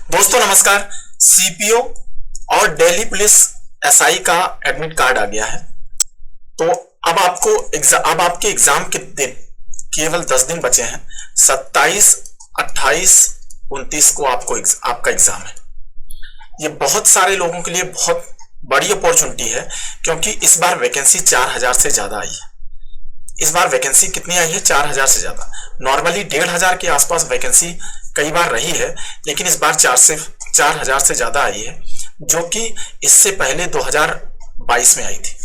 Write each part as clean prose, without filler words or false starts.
दोस्तों नमस्कार। सीपीओ और दिल्ली पुलिस एसआई का एडमिट कार्ड आ गया है। तो अब आपके एग्जाम के दिन केवल 10 दिन बचे हैं। 27, 28, 29 को आपका एग्जाम है। ये बहुत सारे लोगों के लिए बहुत बड़ी अपॉर्चुनिटी है, क्योंकि इस बार वैकेंसी 4000 से ज्यादा आई है। इस बार वैकेंसी कितनी आई है? 4000 से ज्यादा। नॉर्मली 1500 के आसपास वैकेंसी कई बार रही है, लेकिन इस बार 4000 से ज्यादा आई है, जो कि इससे पहले 2022 में आई थी।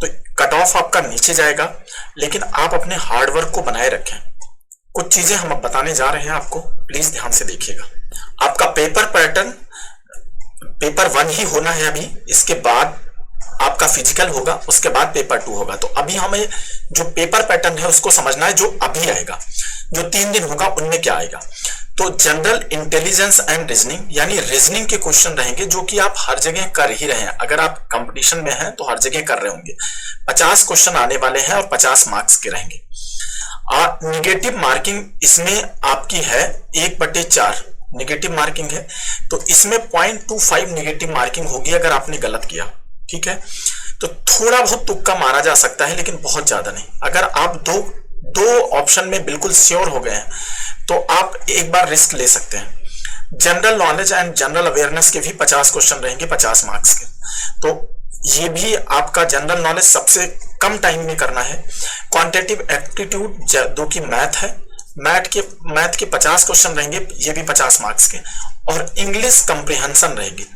तो कट ऑफ आपका नीचे जाएगा, लेकिन आप अपने हार्डवर्क को बनाए रखें। कुछ चीजें हम अब बताने जा रहे हैं आपको, प्लीज ध्यान से देखिएगा। आपका पेपर पैटर्न पेपर 1 ही होना है अभी। इसके बाद आपका फिजिकल होगा, उसके बाद पेपर 2 होगा। तो अभी हमें जो पेपर पैटर्न है उसको समझना है, जो अभी आएगा, जो 3 दिन होगा उनमें क्या आएगा। तो जनरल इंटेलिजेंस एंड रीजनिंग, यानी रीजनिंग के क्वेश्चन रहेंगे, जो कि आप हर जगह कर ही रहे हैं। अगर आप कंपटीशन में हैं तो हर जगह कर रहे होंगे। 50 क्वेश्चन आने वाले हैं और 50 मार्क्स के रहेंगे। निगेटिव मार्किंग इसमें आपकी है 1/4 निगेटिव मार्किंग है। तो इसमें 0.25 निगेटिव मार्किंग होगी अगर आपने गलत किया, ठीक है। तो थोड़ा बहुत तुक्का मारा जा सकता है, लेकिन बहुत ज्यादा नहीं। अगर आप दो ऑप्शन में बिल्कुल श्योर हो गए हैं तो आप एक बार रिस्क ले सकते हैं। General knowledge and general awareness के भी 50 क्वेश्चन रहेंगे 50 मार्क्स के। तो ये भी आपका जनरल नॉलेज सबसे कम टाइम में करना है। क्वांटिटेटिव एप्टीट्यूड जो कि मैथ है, मैथ के 50 क्वेश्चन रहेंगे, ये भी 50 मार्क्स के। और इंग्लिश कंप्रिहेंशन रहेगी,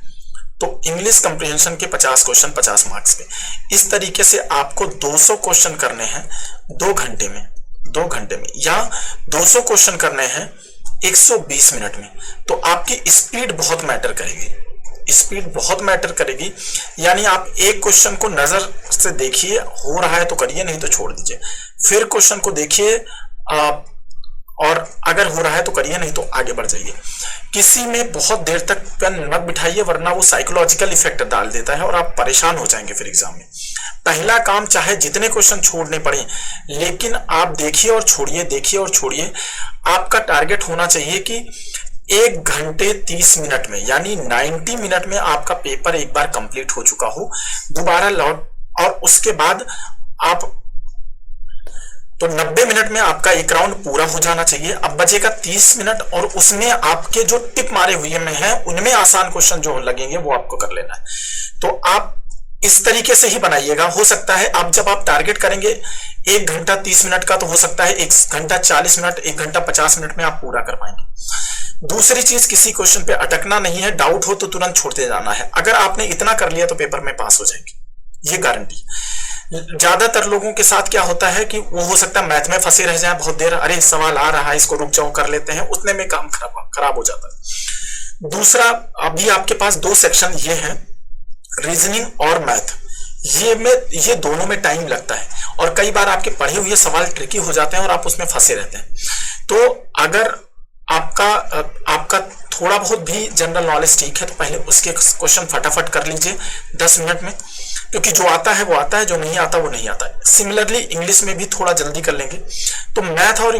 तो इंग्लिश कंप्रिहेंशन के 50 क्वेश्चन 50 मार्क्स के। इस तरीके से आपको 200 क्वेश्चन करने हैं 2 घंटे में, या 200 क्वेश्चन करने हैं 120 मिनट में। तो आपकी स्पीड बहुत मैटर करेगी, यानी आप एक क्वेश्चन को नजर से देखिए, हो रहा है तो करिए, नहीं तो छोड़ दीजिए। फिर क्वेश्चन को देखिए, और अगर हो रहा है तो करिए, नहीं तो आगे बढ़ जाइए। किसी में बहुत देर तक पेन मत बिठाइए, वरना वो साइकोलॉजिकल इफेक्ट डाल देता है और आप परेशान हो जाएंगे फिर एग्जाम में। पहला काम, चाहे जितने क्वेश्चन छोड़ने पड़े, लेकिन आप देखिए और छोड़िए। आपका टारगेट होना चाहिए कि 1 घंटे 30 मिनट में, यानी 90 मिनट में आपका पेपर एक बार कंप्लीट हो चुका हो। दोबारा लौट, और उसके बाद आप, तो 90 मिनट में आपका एक राउंड पूरा हो जाना चाहिए। अब बचेगा 30 मिनट, और उसमें आपके जो टिप मारे हुए में हैं उनमें आसान क्वेश्चन जो लगेंगे वो आपको कर लेना है। तो आप इस तरीके से ही बनाइएगा। हो सकता है आप जब आप टारगेट करेंगे 1 घंटा 30 मिनट का, तो हो सकता है 1 घंटा 40 मिनट, 1 घंटा 50 मिनट में आप पूरा कर पाएंगे। दूसरी चीज, किसी क्वेश्चन पे अटकना नहीं है। डाउट हो तो तुरंत छोड़ते जाना है। अगर आपने इतना कर लिया तो पेपर में पास हो जाएंगे, ये गारंटी। ज्यादातर लोगों के साथ क्या होता है कि वो हो सकता है मैथ में फंसे रह जाए बहुत देर, अरे सवाल आ रहा है, इसको रुक जाओ कर लेते हैं, उतने में काम खराब हो जाता है। दूसरा, अभी आपके पास 2 सेक्शन ये हैं, रीजनिंग और मैथ। ये दोनों में टाइम लगता है, और कई बार आपके पढ़े हुए सवाल ट्रिकी हो जाते हैं और आप उसमें फंसे रहते हैं। तो अगर आपका थोड़ा बहुत भी जनरल नॉलेज ठीक है, तो पहले उसके क्वेश्चन फटाफट कर लीजिए 10 मिनट में, क्योंकि जो आता है वो आता है, जो नहीं आता वो नहीं आता है। सिमिलरली इंग्लिश में भी थोड़ा जल्दी कर लेंगे, तो मैथ और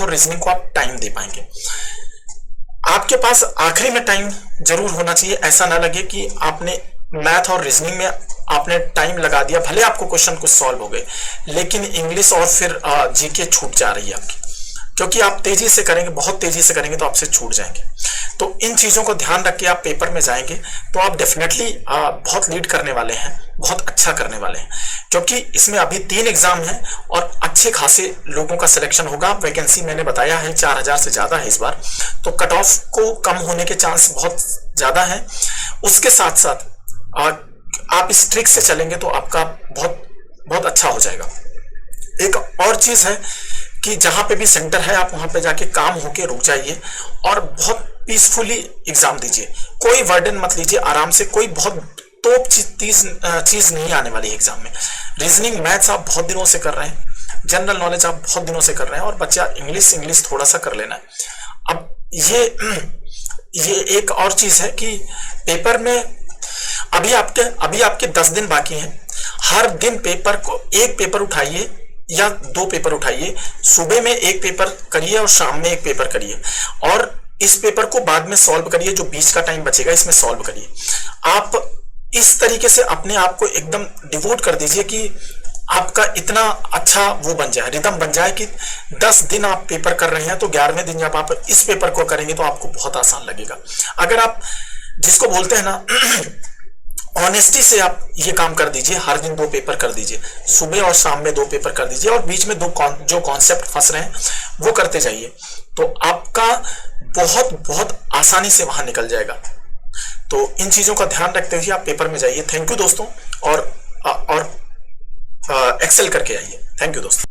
रीजनिंग को आप टाइम दे पाएंगे। आपके पास आखिरी में टाइम जरूर होना चाहिए। ऐसा ना लगे कि आपने मैथ और रीजनिंग में आपने टाइम लगा दिया, भले आपको क्वेश्चन कुछ सॉल्व हो गए, लेकिन इंग्लिश और फिर जीके छूट जा रही है आपकी, क्योंकि आप तेजी से करेंगे, बहुत तेजी से करेंगे तो आपसे छूट जाएंगे। तो इन चीजों को ध्यान रख के आप पेपर में जाएंगे तो आप डेफिनेटली बहुत लीड करने वाले हैं, बहुत अच्छा करने वाले हैं, क्योंकि इसमें अभी 3 एग्जाम हैं और अच्छे खासे लोगों का सिलेक्शन होगा। वैकेंसी मैंने बताया है 4000 से ज्यादा है इस बार, तो कट ऑफ को कम होने के चांस बहुत ज्यादा है। उसके साथ साथ आप इस ट्रिक से चलेंगे तो आपका बहुत बहुत अच्छा हो जाएगा। एक और चीज है कि जहां पे भी सेंटर है, आप वहां पे जाके काम होके रुक जाइए और बहुत पीसफुली एग्जाम दीजिए। कोई वर्डन मत लीजिए, आराम से। कोई बहुत तोप चीज नहीं आने वाली एग्जाम में। रीजनिंग मैथ्स आप बहुत दिनों से कर रहे हैं, जनरल नॉलेज आप बहुत दिनों से कर रहे हैं, और बच्चा इंग्लिश थोड़ा सा कर लेना है। अब ये एक और चीज है कि पेपर में अभी आपके 10 दिन बाकी हैं। हर दिन एक पेपर उठाइए या 2 पेपर उठाइए। सुबह में 1 पेपर करिए और शाम में 1 पेपर करिए, और इस पेपर को बाद में सॉल्व करिए, जो बीच का टाइम बचेगा इसमें सॉल्व करिए। आप इस तरीके से अपने आप को एकदम डिवोट कर दीजिए कि आपका इतना अच्छा वो बन जाए, रिदम बन जाए कि 10 दिन आप पेपर कर रहे हैं तो 11वें दिन जब आप इस पेपर को करेंगे तो आपको बहुत आसान लगेगा। अगर आप जिसको बोलते हैं ना ऑनेस्टी से आप ये काम कर दीजिए, हर दिन 2 पेपर कर दीजिए, सुबह और शाम में 2 पेपर कर दीजिए और बीच में जो कॉन्सेप्ट फंस रहे हैं वो करते जाइए, तो आपका बहुत बहुत आसानी से वहां निकल जाएगा। तो इन चीजों का ध्यान रखते हुए आप पेपर में जाइए। थैंक यू दोस्तों, और एक्सेल करके आइए। थैंक यू दोस्तों।